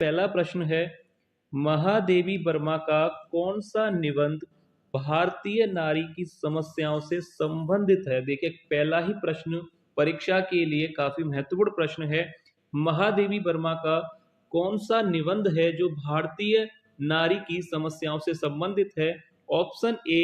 पहला प्रश्न है, महादेवी वर्मा का कौन सा निबंध भारतीय नारी की समस्याओं से संबंधित है। देखिए पहला ही प्रश्न परीक्षा के लिए काफी महत्वपूर्ण प्रश्न है। महादेवी वर्मा का कौन सा निबंध है जो भारतीय नारी की समस्याओं से संबंधित है। ऑप्शन ए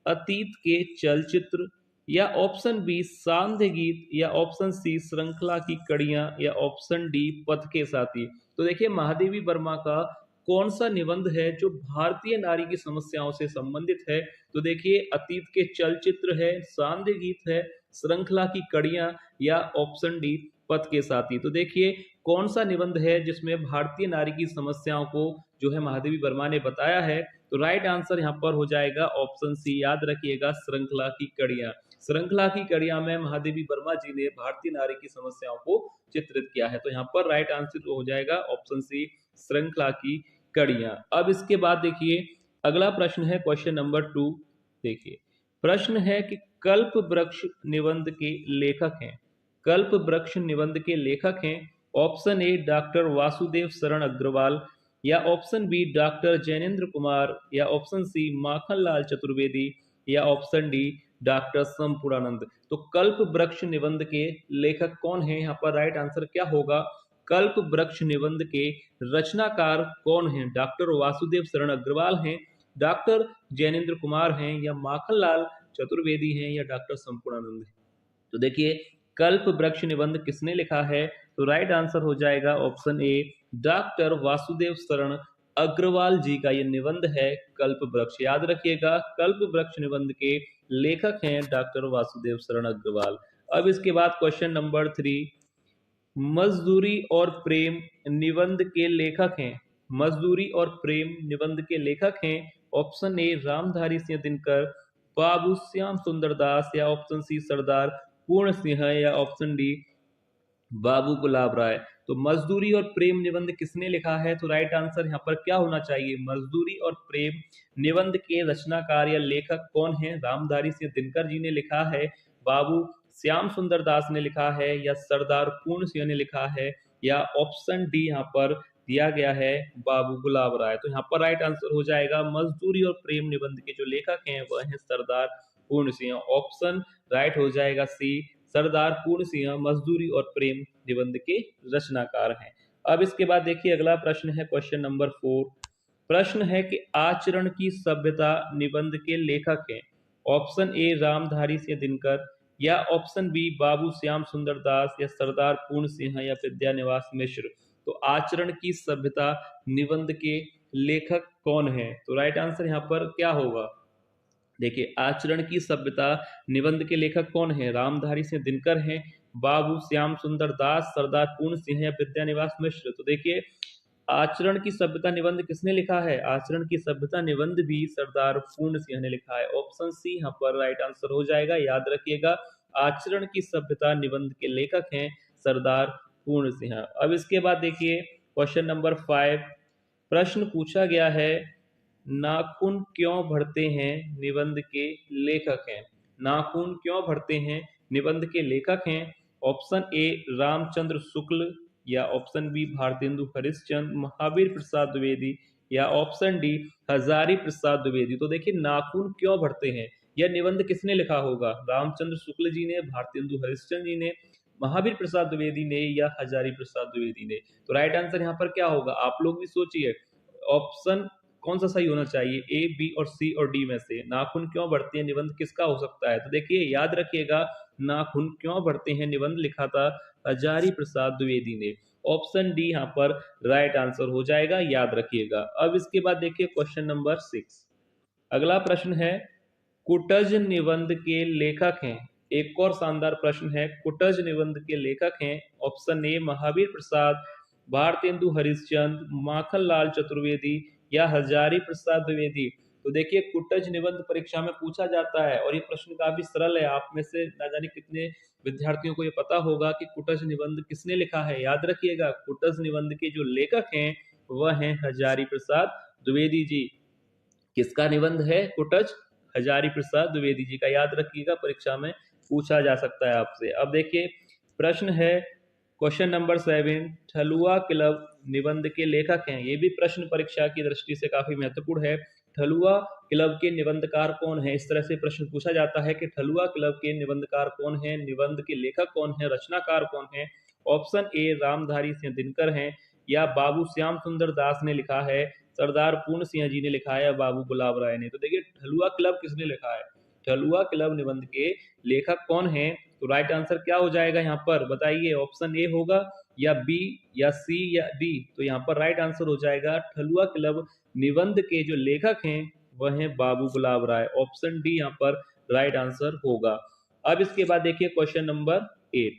अतीत के चलचित्र, या ऑप्शन बी सांध्य गीत, या ऑप्शन सी श्रृंखला की कड़ियां, या ऑप्शन डी पथ के साथी। तो देखिए महादेवी वर्मा का कौन सा निबंध है जो भारतीय नारी की समस्याओं से संबंधित है। तो देखिए अतीत के चलचित्र है, सांध्य गीत है, श्रृंखला की कड़ियां, या ऑप्शन डी पथ के साथी। तो देखिए कौन सा निबंध है जिसमें भारतीय नारी की समस्याओं को जो है महादेवी वर्मा ने बताया है। तो राइट आंसर यहाँ पर हो जाएगा ऑप्शन सी, याद रखिएगा श्रृंखला की कड़ियां। श्रृंखला की कड़ियां में महादेवी वर्मा जी ने भारतीय नारी की समस्याओं को चित्रित किया है। तो यहाँ पर राइट आंसर हो जाएगा ऑप्शन सी, श्रृंखला की कड़ियां। अब इसके बाद देखिए अगला प्रश्न है क्वेश्चन नंबर 2। देखिए प्रश्न है कि कल्प वृक्ष निबंध के लेखक हैं। कल्प वृक्ष निबंध के लेखक हैं option A doctor Vasudev Sharan Agrawal, या option B doctor Jainendra Kumar, या ऑप्शन सी माखनलाल चतुर्वेदी, या ऑप्शन डी डॉक्टर संपूर्णानंद। तो कल्प वृक्ष निबंध के लेखक कौन है, यहाँ पर राइट आंसर क्या होगा। कल्प वृक्ष निबंध के रचनाकार कौन हैं। डॉक्टर वासुदेव शरण अग्रवाल हैं, डॉक्टर जैनेन्द्र कुमार हैं, या माखनलाल चतुर्वेदी हैं, या डॉक्टर संपूर्णानंद हैं। तो देखिए कल्प वृक्ष निबंध किसने लिखा है। तो राइट आंसर हो जाएगा option A doctor Vasudev Sharan Agarwal जी का ये निबंध है कल्प वृक्ष। याद रखिएगा कल्प वृक्ष निबंध के लेखक हैं डॉक्टर वासुदेव शरण अग्रवाल। अब इसके बाद क्वेश्चन नंबर 3, मजदूरी और प्रेम निबंध के लेखक हैं। मजदूरी और प्रेम निबंध के लेखक हैं ऑप्शन ए रामधारी सिंह दिनकर, बाबू श्याम सुंदर दास, या ऑप्शन सी सरदार पूर्ण सिंह, या ऑप्शन डी बाबू गुलाब राय। तो मजदूरी और प्रेम निबंध किसने लिखा है। तो राइट आंसर यहाँ पर क्या होना चाहिए, मजदूरी और प्रेम निबंध के रचनाकार या लेखक कौन है। रामधारी सिंह दिनकर जी ने लिखा है, बाबू श्याम सुंदर दास ने लिखा है, या सरदार पूर्ण सिंह ने लिखा है, या ऑप्शन डी यहाँ पर दिया गया है बाबू गुलाब राय। तो यहाँ पर राइट आंसर हो जाएगा मजदूरी और प्रेम निबंध के जो लेखक हैं वह है सरदार पूर्ण सिंह। ऑप्शन राइट हो जाएगा सी, सरदार पूर्ण सिंह मजदूरी और प्रेम निबंध के रचनाकार हैं। अब इसके बाद देखिए अगला प्रश्न है क्वेश्चन नंबर 4। प्रश्न है कि आचरण की सभ्यता निबंध के लेखक हैं ऑप्शन ए रामधारी सिंह दिनकर, या ऑप्शन बी बाबू श्याम सुंदर दास, या सरदार पूर्ण सिंह, या विद्यानिवास मिश्र। तो आचरण की सभ्यता निबंध के लेखक कौन है। तो राइट आंसर यहाँ पर क्या होगा। देखिए आचरण की सभ्यता निबंध के लेखक कौन है, रामधारी सिंह दिनकर हैं, बाबू श्याम सुंदर दास, सरदार पूर्ण सिंह, या विद्यानिवास मिश्र। तो देखिए आचरण की सभ्यता निबंध किसने लिखा है। आचरण की सभ्यता निबंध भी सरदार पूर्ण सिंह ने लिखा है। ऑप्शन सी यहाँ पर राइट आंसर हो जाएगा। याद रखिएगा आचरण की सभ्यता निबंध के लेखक हैं सरदार पूर्ण सिंह। अब इसके बाद देखिए क्वेश्चन नंबर 5। प्रश्न पूछा गया है, नाखून क्यों बढ़ते हैं निबंध के लेखक हैं। नाखून क्यों बढ़ते हैं निबंध के लेखक हैं ऑप्शन ए रामचंद्र शुक्ल, या ऑप्शन बी भारतेंदु हरिश्चंद्र, महावीर प्रसाद द्विवेदी, या ऑप्शन डी हजारी प्रसाद द्विवेदी। तो देखिए नाखून क्यों बढ़ते हैं यह निबंध किसने लिखा होगा, रामचंद्र शुक्ल जी ने, भारतेंदु हरिश्चंद्र जी ने, महावीर प्रसाद द्विवेदी ने, या हजारी प्रसाद द्विवेदी ने। तो राइट आंसर यहाँ पर क्या होगा, आप लोग भी सोचिए ऑप्शन कौन सा सही होना चाहिए, ए बी और सी और डी में से नाखून क्यों बढ़ते हैं निबंध किसका हो सकता है। तो देखिए याद रखिएगा नाखून क्यों बढ़ते हैं निबंध लिखा था हजारी प्रसाद द्विवेदी ने। ऑप्शन डी यहाँ पर राइट आंसर हो जाएगा, याद रखिएगा। अब इसके बाद देखिए क्वेश्चन नंबर 6। अगला प्रश्न है, कुटज निबंध के लेखक हैं। एक और शानदार प्रश्न है, कुटज निबंध के लेखक हैं ऑप्शन ए महावीर प्रसाद, भारतेंदु हरिश्चंद्र, माखनलाल चतुर्वेदी, या हजारी प्रसाद द्विवेदी। तो देखिए कुटज निबंध परीक्षा में पूछा जाता है और ये प्रश्न काफी सरल है। आप में से ना जाने कितने विद्यार्थियों को ये पता होगा कि कुटज निबंध किसने लिखा है। याद रखिएगा कुटज निबंध के जो लेखक हैं वह हैं हजारी प्रसाद द्विवेदी जी। किसका निबंध है कुटज, हजारी प्रसाद द्विवेदी जी का। याद रखिएगा परीक्षा में पूछा जा सकता है आपसे। अब देखिए प्रश्न है, क्वेश्चन नंबर 7, ठलुआ क्लब निबंध के लेखक हैं। ये भी प्रश्न परीक्षा की दृष्टि से काफी महत्वपूर्ण है। ठलुआ क्लब के निबंधकार कौन है? इस तरह से प्रश्न पूछा जाता है कि ठलुआ क्लब के निबंधकार कौन है, निबंध के लेखक कौन है, रचनाकार कौन है। ऑप्शन ए रामधारी सिंह दिनकर हैं, या बाबू श्याम सुंदर दास ने लिखा है, सरदार पूर्ण सिंह जी ने लिखा है, या बाबू गुलाब राय ने। तो देखिए ठलुआ क्लब किसने लिखा है? ठलुआ क्लब निबंध के लेखक कौन है? तो राइट आंसर क्या हो जाएगा यहाँ पर बताइए? ऑप्शन ए होगा, या बी, या सी, या डी। तो यहाँ पर राइट आंसर हो जाएगा ठलुआ क्लब निबंध के जो लेखक हैं वह हैं बाबू गुलाब राय। ऑप्शन डी यहाँ पर राइट आंसर होगा। अब इसके बाद देखिए क्वेश्चन नंबर 8।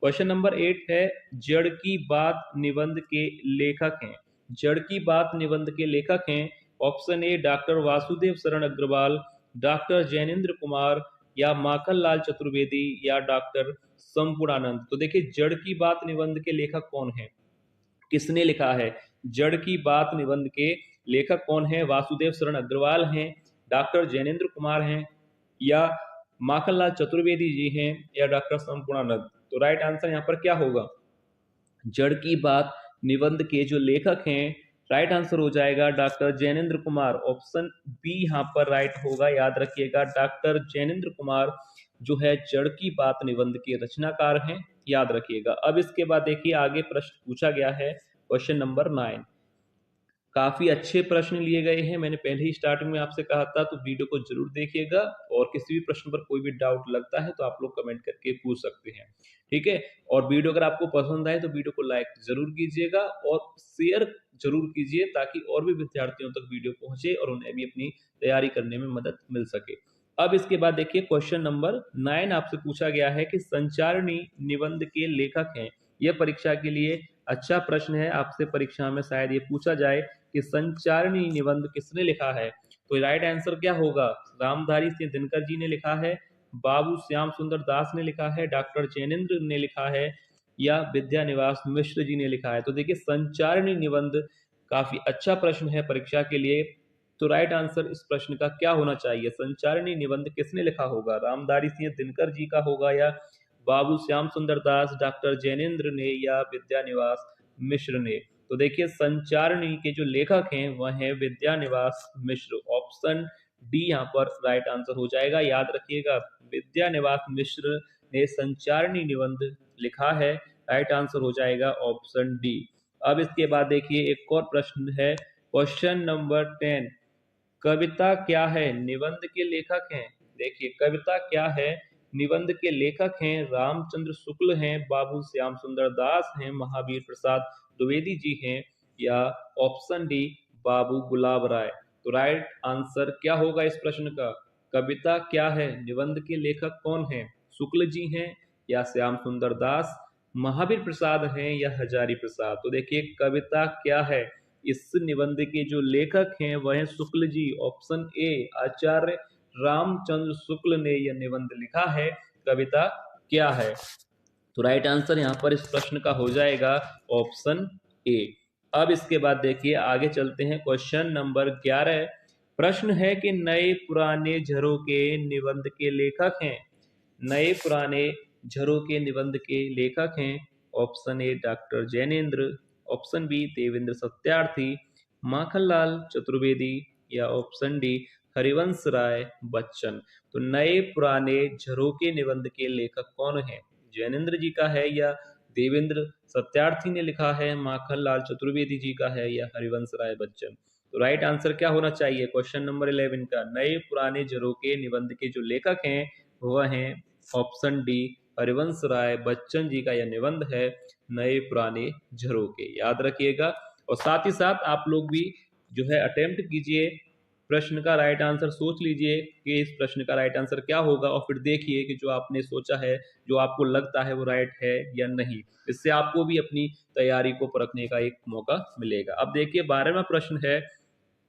क्वेश्चन नंबर 8 है, जड़ की बात निबंध के लेखक हैं। जड़ की बात निबंध के लेखक हैं। Option A doctor Vasudev Sharan Agarwal, doctor Jainendra Kumar, या माखनलाल चतुर्वेदी, या डॉक्टर संपूर्णानंद। तो देखिए जड़ की बात निबंध के लेखक कौन है, किसने लिखा है? जड़ की बात निबंध के लेखक कौन है? वासुदेव शरण अग्रवाल हैं, डॉक्टर जैनेन्द्र कुमार हैं, या माखनलाल चतुर्वेदी जी हैं, या डॉक्टर संपूर्णानंद। तो राइट आंसर यहाँ पर क्या होगा? जड़ की बात निबंध के जो लेखक हैं, राइट आंसर हो जाएगा doctor Jainendra Kumar. Option B यहाँ पर राइट होगा, याद रखिएगा। डॉक्टर जैनेन्द्र कुमार जो है जड़ की बात निबंध के रचनाकार हैं, याद रखिएगा। अब इसके बाद देखिए आगे प्रश्न पूछा गया है, क्वेश्चन नंबर 9। काफी अच्छे प्रश्न लिए गए हैं, मैंने पहले ही स्टार्टिंग में आपसे कहा था, तो वीडियो को जरूर देखिएगा। और किसी भी प्रश्न पर कोई भी डाउट लगता है तो आप लोग कमेंट करके पूछ सकते हैं, ठीक है। और वीडियो अगर आपको पसंद आए तो वीडियो को लाइक जरूर कीजिएगा और शेयर जरूर कीजिए, ताकि और भी विद्यार्थियों तक वीडियो पहुंचे और उन्हें भी अपनी तैयारी करने में मदद मिल सके। अब इसके बाद देखिए क्वेश्चन नंबर 9 आपसे पूछा गया है कि संचारणी निबंध के लेखक हैं। यह परीक्षा के लिए अच्छा प्रश्न है, आपसे परीक्षा में शायद ये पूछा जाए कि संचारणी निबंध किसने लिखा है। तो राइट आंसर क्या होगा? रामधारी सिंह दिनकर जी ने लिखा है, बाबू श्याम सुंदर दास ने लिखा है, डॉक्टर जैनेन्द्र ने लिखा है, या विद्यानिवास मिश्र जी ने लिखा है। तो देखिए संचारणी निबंध काफी अच्छा प्रश्न है परीक्षा के लिए। तो राइट आंसर इस प्रश्न का क्या होना चाहिए? संचारणी निबंध किसने लिखा होगा? रामधारी सिंह दिनकर जी का होगा, या बाबू श्याम सुंदर दास, डॉक्टर जैनेन्द्र ने, या विद्यानिवास मिश्र ने। तो देखिए संचारणी के जो लेखक हैं वह हैं विद्यानिवास मिश्र। ऑप्शन डी यहाँ पर राइट आंसर हो जाएगा, याद रखिएगा। विद्यानिवास मिश्र ने संचारणी निबंध लिखा है, राइट आंसर हो जाएगा ऑप्शन डी। अब इसके बाद देखिए एक और प्रश्न है, क्वेश्चन नंबर 10। कविता क्या है निबंध के लेखक हैं? देखिए कविता क्या है निबंध के लेखक हैं, रामचंद्र शुक्ल हैं, बाबू श्याम सुंदर दास हैं, महावीर प्रसाद द्विवेदी जी हैं, या ऑप्शन डी बाबू गुलाब राय। तो राइट आंसर क्या होगा इस प्रश्न का? कविता क्या है निबंध के लेखक कौन हैं? शुक्ल जी हैं, या श्याम सुंदर दास, महावीर प्रसाद हैं, या हजारी प्रसाद। तो देखिए कविता क्या है इस निबंध के जो लेखक हैं वह हैं शुक्ल जी। ऑप्शन ए आचार्य रामचंद्र शुक्ल ने यह निबंध लिखा है, कविता क्या है। तो राइट आंसर यहाँ पर इस प्रश्न का हो जाएगा ऑप्शन ए। अब इसके बाद देखिए आगे चलते हैं, क्वेश्चन नंबर 11। प्रश्न है कि नए पुराने झरोके निबंध के लेखक हैं। नए पुराने झरोके निबंध के लेखक हैं। Option A doctor Jainendra, option B Devendra Satyarthi, Makhanlal Chaturvedi, या ऑप्शन डी हरिवंश राय बच्चन। तो नए पुराने झरोके निबंध के लेखक कौन हैं? जैनेन्द्र जी का है, या देवेंद्र सत्यार्थी ने लिखा है, माखनलाल चतुर्वेदी जी का है, या हरिवंश राय बच्चन। तो राइट आंसर क्या होना चाहिए क्वेश्चन नंबर 11 का? नए पुराने झरोके निबंध के जो लेखक हैं वह हैं ऑप्शन डी हरिवंश राय बच्चन जी का यह निबंध है, नए पुराने झरोके, याद रखिएगा। और साथ ही साथ आप लोग भी जो है अटेम्प्ट कीजिए, प्रश्न का राइट आंसर सोच लीजिए कि इस प्रश्न का राइट आंसर क्या होगा, और फिर देखिए कि जो आपने सोचा है, जो आपको लगता है वो राइट है या नहीं। इससे आपको भी अपनी तैयारी को परखने का एक मौका मिलेगा। अब देखिए 12वां प्रश्न है,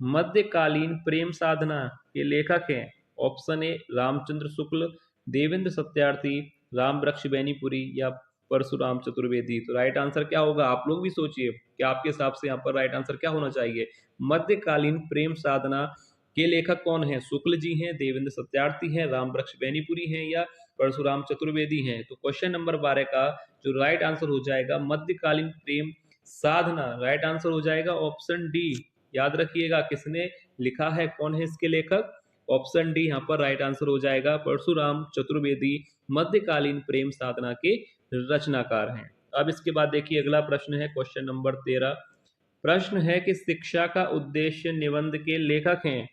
मध्यकालीन प्रेम साधना के लेखक हैं। ऑप्शन ए रामचंद्र शुक्ल, देवेंद्र सत्यार्थी, राम वृक्ष बेनीपुरी, या परशुराम चतुर्वेदी। तो राइट आंसर क्या होगा? आप लोग भी सोचिए कि आपके हिसाब से यहाँ पर राइट आंसर क्या होना चाहिए। मध्यकालीन प्रेम साधना के लेखक कौन है? शुक्ल जी हैं, देवेंद्र सत्यार्थी हैं, राम वृक्ष बेनीपुरी हैं, या परशुराम चतुर्वेदी हैं। तो क्वेश्चन नंबर 12 का जो राइट आंसर हो जाएगा मध्यकालीन प्रेम साधना, राइट आंसर हो जाएगा ऑप्शन डी। याद रखिएगा किसने लिखा है, कौन है इसके लेखक, ऑप्शन डी यहाँ पर राइट आंसर हो जाएगा। परशुराम चतुर्वेदी मध्यकालीन प्रेम साधना के रचनाकार हैं। अब इसके बाद देखिए अगला प्रश्न है क्वेश्चन नंबर 13। प्रश्न है कि शिक्षा का उद्देश्य निबंध के लेखक हैं।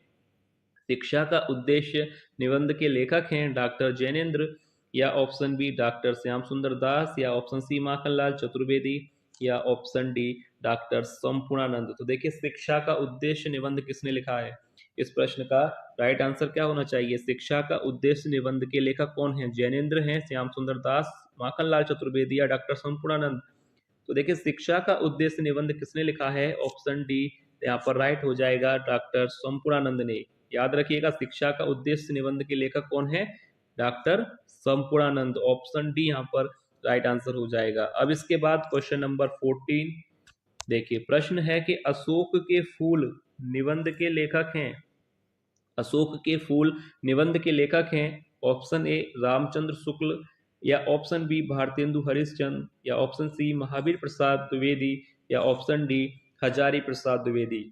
शिक्षा का उद्देश्य निबंध के लेखक हैं डॉक्टर जैनेन्द्र, या ऑप्शन बी डॉक्टर श्याम सुंदर दास, या ऑप्शन सी माखनलाल चतुर्वेदी, या ऑप्शन डी डॉक्टर संपूर्णानंद। तो देखिए शिक्षा का उद्देश्य निबंध किसने लिखा है, इस प्रश्न का राइट आंसर क्या होना चाहिए। शिक्षा का उद्देश्य निबंध के लेखक कौन है, जैनेन्द्र हैं, श्याम सुंदर दास, माखनलाल चतुर्वेदी, या डॉक्टर संपूर्णानंद। तो देखिए शिक्षा का उद्देश्य निबंध किसने लिखा है, ऑप्शन डी यहाँ पर राइट हो जाएगा डॉक्टर संपूर्णानंद ने। याद रखिएगा शिक्षा का उद्देश्य निबंध के लेखक कौन है, डॉक्टर संपूर्णानंद, ऑप्शन डी यहाँ पर राइट आंसर हो जाएगा। अब इसके बाद क्वेश्चन नंबर 14 देखिए, प्रश्न है कि अशोक के फूल निबंध के लेखक हैं। अशोक के फूल निबंध के लेखक हैं, ऑप्शन ए रामचंद्र शुक्ल, या ऑप्शन बी भारतेंदु हरिश्चंद्र, या ऑप्शन सी महावीर प्रसाद द्विवेदी, या ऑप्शन डी हजारी प्रसाद द्विवेदी।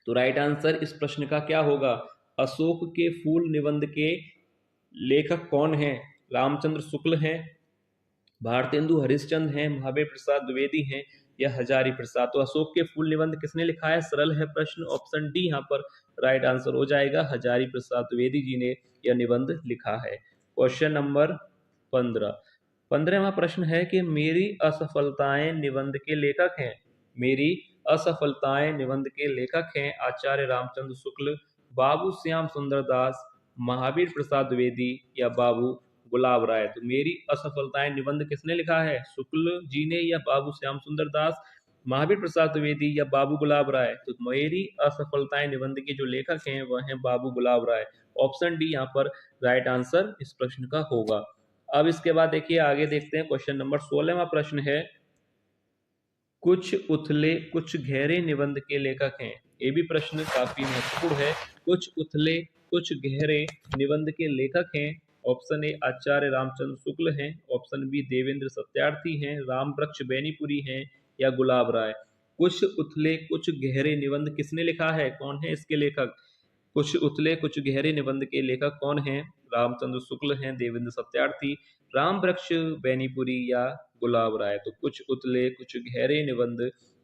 तो राइट आंसर इस प्रश्न का क्या होगा, अशोक के फूल निबंध के लेखक कौन हैं, रामचंद्र शुक्ल हैं, भारतेंदु हरिश्चंद्र हैं, महावीर प्रसाद द्विवेदी हैं, या हजारी प्रसाद। तो अशोक के फूल निबंध किसने लिखा है, सरल है प्रश्न, ऑप्शन डी यहाँ पर राइट आंसर हो जाएगा, हजारी प्रसाद द्विवेदी जी ने यह निबंध लिखा है। क्वेश्चन नंबर 15वां प्रश्न है कि मेरी असफलताएं निबंध के लेखक हैं। मेरी असफलताएं निबंध के लेखक हैं आचार्य रामचंद्र शुक्ल, बाबू श्याम सुंदर दास, महावीर प्रसाद द्विवेदी, या बाबू गुलाब राय। तो मेरी असफलताएं निबंध किसने लिखा है, शुक्ल जी ने, या बाबू श्याम सुंदर दास, महावीर प्रसाद द्विवेदी, या बाबू गुलाब राय। तो मेरी असफलताएं निबंध के जो लेखक हैं वह हैं बाबू गुलाब राय, ऑप्शन डी यहाँ पर राइट आंसर इस प्रश्न का होगा। अब इसके बाद देखिए आगे देखते हैं क्वेश्चन नंबर 16वां प्रश्न है, कुछ उथले कुछ गहरे निबंध के लेखक हैं। ये भी प्रश्न काफी महत्वपूर्ण है। कुछ उथले कुछ गहरे निबंध के लेखक हैं, ऑप्शन ए आचार्य रामचंद्र शुक्ल हैं, ऑप्शन बी देवेंद्र सत्यार्थी हैं, राम वृक्ष बैनीपुरी हैं, या गुलाब राय। कुछ उथले कुछ गहरे निबंध किसने लिखा है, कौन है इसके लेखक, कुछ उथले कुछ गहरे निबंध के लेखक कौन हैं, रामचंद्र शुक्ल हैं, देवेंद्र सत्यार्थी, राम वृक्ष बैनीपुरी, या गुलाब राय। तो कुछ उथले कुछ गहरे निबंध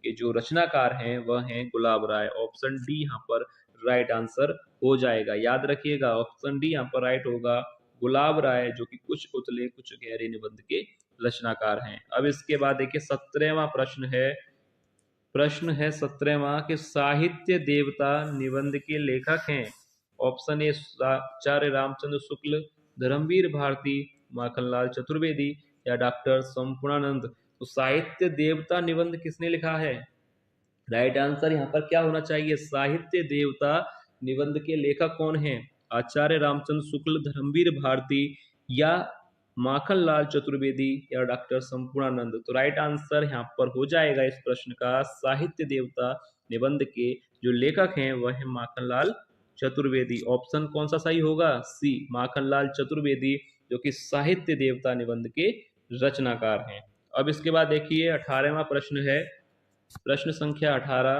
के जो रचनाकार हैं वह हैं गुलाब राय, ऑप्शन डी यहाँ पर राइट आंसर हो जाएगा। याद रखिएगा ऑप्शन डी यहाँ पर राइट होगा, गुलाब राय जो कि कुछ उथले कुछ गहरे निबंध के रचनाकार हैं। अब इसके बाद देखिए 17वां प्रश्न है 17वां कि साहित्य देवता निबंध के लेखक हैं, ऑप्शन ए आचार्य रामचंद्र शुक्ल, धर्मवीर भारती, माखनलाल चतुर्वेदी, या डॉक्टर संपूर्णानंद। तो साहित्य देवता निबंध किसने लिखा है, राइट आंसर यहाँ पर क्या होना चाहिए, साहित्य देवता निबंध के लेखक कौन हैं, आचार्य रामचंद्र शुक्ल, धर्मवीर भारती, या माखनलाल चतुर्वेदी, या डॉक्टर संपूर्णानंद। तो राइट आंसर यहाँ पर हो जाएगा इस प्रश्न का, साहित्य देवता निबंध के जो लेखक हैं वह है माखनलाल चतुर्वेदी। ऑप्शन कौन सा सही होगा, सी माखनलाल चतुर्वेदी जो कि साहित्य देवता निबंध के रचनाकार हैं। अब इसके बाद देखिए 18वां प्रश्न है, प्रश्न संख्या 18,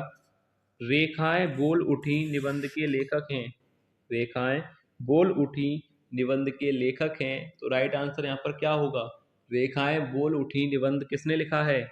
रेखाएं बोल उठी निबंध के लेखक हैं। रेखाएं बोल उठी निबंध के लेखक हैं। तो राइट आंसर यहाँ पर क्या होगा, रेखाएं बोल उठी निबंध किसने लिखा है,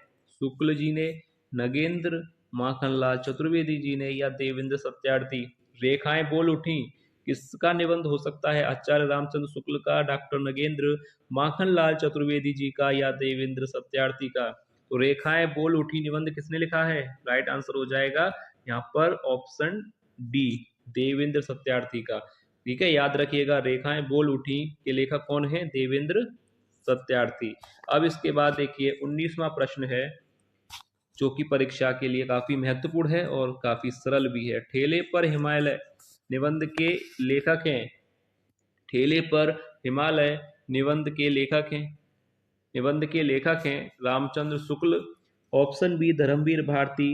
शुक्ल जी ने, नगेंद्र, माखनलाल चतुर्वेदी जी ने, या देवेंद्र सत्यार्थी। रेखाएं बोल उठी किसका निबंध हो सकता है, आचार्य रामचंद्र शुक्ल का, डॉक्टर नगेंद्र, माखनलाल चतुर्वेदी जी का, या देवेंद्र सत्यार्थी का। तो रेखाएं बोल उठी निबंध किसने लिखा है, राइट आंसर हो जाएगा यहाँ पर ऑप्शन डी देवेंद्र सत्यार्थी का। ठीक है, याद रखिएगा रेखाएं बोल उठी के लेखक कौन है, देवेंद्र सत्यार्थी। अब इसके बाद देखिए 19वां प्रश्न है जो कि परीक्षा के लिए काफी महत्वपूर्ण है और काफी सरल भी है। ठेले पर हिमालय निबंध के लेखक हैं। ठेले पर हिमालय निबंध के लेखक हैं रामचंद्र शुक्ल, ऑप्शन बी धर्मवीर भारती,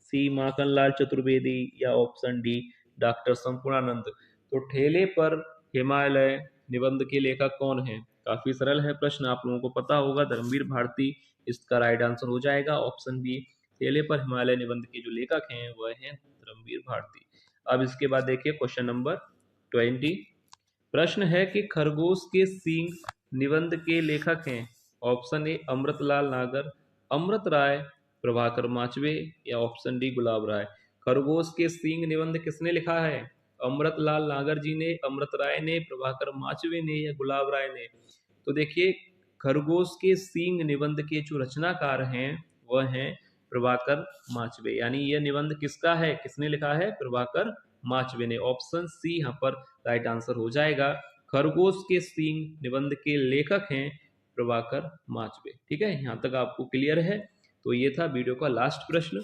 सी माखनलाल चतुर्वेदी, या ऑप्शन डी डॉक्टर संपूर्णानंद। तो ठेले पर हिमालय निबंध के लेखक कौन हैं, काफी सरल है प्रश्न, आप लोगों को पता होगा। धर्मवीर भारती इसका राइट आंसर हो जाएगा, ऑप्शन बी। थेले पर हिमालय निबंध के जो लेखक हैं वह हैं धर्मवीर भारती। अब इसके बाद देखिए क्वेश्चन नंबर 20। प्रश्न है कि खरगोश के सींग निबंध के लेखक हैं। ऑप्शन ए अमृतलाल नागर, अमृत राय, प्रभाकर माचवे, या ऑप्शन डी गुलाब राय। खरगोश के सींग निबंध किसने लिखा है? अमृतलाल नागर जी ने, अमृत राय ने, प्रभाकर माचवे ने, या गुलाब राय ने। तो देखिए खरगोश के सींग निबंध के जो रचनाकार हैं वह हैं प्रभाकर माचवे, यानी यह निबंध किसका है, किसने लिखा है? प्रभाकर माचवे ने। ऑप्शन सी यहाँ पर राइट आंसर हो जाएगा। खरगोश के सींग निबंध के लेखक हैं प्रभाकर माचवे। ठीक है, यहाँ तक आपको क्लियर है? तो ये था वीडियो का लास्ट प्रश्न।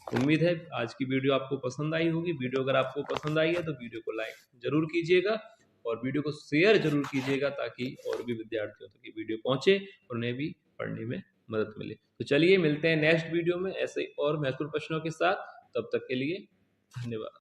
उम्मीद है आज की वीडियो आपको पसंद आई होगी। वीडियो अगर आपको पसंद आई है तो वीडियो को लाइक जरूर कीजिएगा और वीडियो को शेयर जरूर कीजिएगा, ताकि और भी विद्यार्थियों तक ये वीडियो पहुंचे और उन्हें भी पढ़ने में मदद मिले। तो चलिए मिलते हैं नेक्स्ट वीडियो में ऐसे और महत्वपूर्ण प्रश्नों के साथ। तब तक के लिए धन्यवाद।